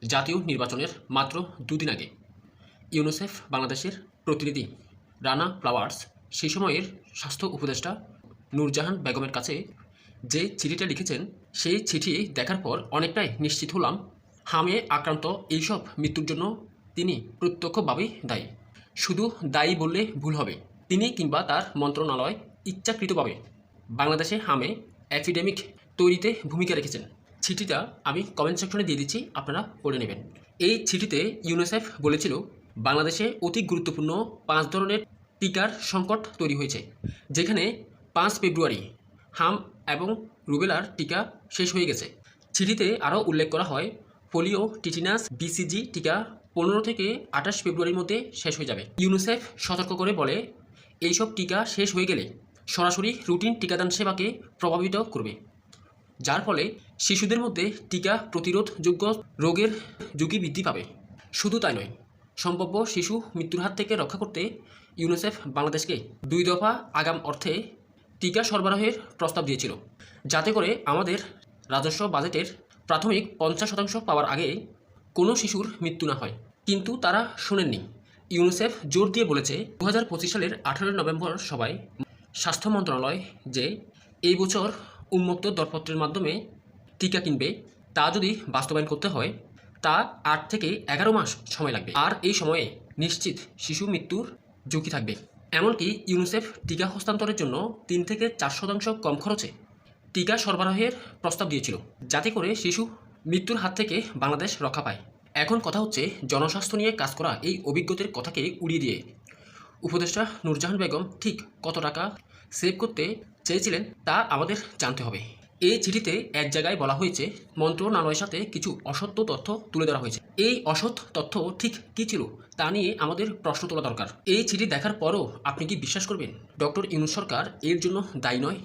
জাতীয় নির্বাচনের মাত্র দুদিন আগে ইউনিসেফ বাংলাদেশের প্রতিনিধি রানা ফ্লাওয়ার্স সেই সময়ের স্বাস্থ্য উপদেষ্টা নূরজাহান বেগমের কাছে যে চিঠিটা লিখেছেন সেই চিঠি দেখার পর অনেকটাই নিশ্চিত হলাম হামে আক্রান্ত এইসব মৃত্যুর জন্য তিনি প্রত্যক্ষভাবেই দায়ী। শুধু দায়ী বললে ভুল হবে, তিনি কিংবা তার মন্ত্রণালয় ইচ্ছাকৃতভাবে বাংলাদেশে হামে এপিডেমিক তৈরিতে ভূমিকা রেখেছেন। চিঠিটা আমি কমেন্ট সেকশনে দিয়ে দিচ্ছি, আপনারা পড়ে নেবেন। এই চিঠিতে ইউনিসেফ বলেছিল বাংলাদেশে অতি গুরুত্বপূর্ণ 5 ধরনের টিকার সংকট তৈরি হয়েছে, যেখানে 5 ফেব্রুয়ারি হাম এবং রুবেলার টিকা শেষ হয়ে গেছে। চিঠিতে আরও উল্লেখ করা হয় পোলিও, টিটিনাস, বিসিজি টিকা 15 থেকে 28 ফেব্রুয়ারির মধ্যে শেষ হয়ে যাবে। ইউনিসেফ সতর্ক করে বলে এইসব টিকা শেষ হয়ে গেলে সরাসরি রুটিন টিকাদান সেবাকে প্রভাবিত করবে, যার ফলে শিশুদের মধ্যে টিকা প্রতিরোধযোগ্য রোগের ঝুঁকি বৃদ্ধি পাবে। শুধু তাই নয়, সম্ভাব্য শিশু মৃত্যুর হাত থেকে রক্ষা করতে ইউনিসেফ বাংলাদেশকে 2 দফা আগাম অর্থে টিকা সরবরাহের প্রস্তাব দিয়েছিল, যাতে করে আমাদের রাজস্ব বাজেটের প্রাথমিক 50% পাওয়ার আগে কোনো শিশুর মৃত্যু না হয়। কিন্তু তারা শোনেননি। ইউনিসেফ জোর দিয়ে বলেছে 2025 সালের 18 নভেম্বর সভায় স্বাস্থ্য মন্ত্রণালয় যে এই বছর উন্মুক্ত দরপত্রের মাধ্যমে টিকা কিনবে, তা যদি বাস্তবায়ন করতে হয় তা 8 থেকে 11 মাস সময় লাগবে, আর এই সময়ে নিশ্চিত শিশু মৃত্যুর ঝুঁকি থাকবে। এমনকি ইউনিসেফ টিকা হস্তান্তরের জন্য 3 থেকে 4% কম খরচে টিকা সরবরাহের প্রস্তাব দিয়েছিল, যাতে করে শিশু মৃত্যুর হাত থেকে বাংলাদেশ রক্ষা পায়। এখন কথা হচ্ছে, জনস্বাস্থ্য নিয়ে কাজ করা এই অভিজ্ঞতার কথাকে উড়িয়ে দিয়ে উপদেষ্টা নূরজাহান বেগম ঠিক কত টাকা সেভ করতে চেয়েছিলেন তা আমাদের জানতে হবে। এই চিঠিতে এক জায়গায় বলা হয়েছে মন্ত্রণালয়ের সাথে কিছু অসত্য তথ্য তুলে ধরা হয়েছে। এই অসৎ তথ্য ঠিক কী ছিল তা নিয়ে আমাদের প্রশ্ন তোলা দরকার। এই চিঠি দেখার পরও আপনি কি বিশ্বাস করবেন ডক্টর ইউনূস সরকার এর জন্য দায়ী নয়?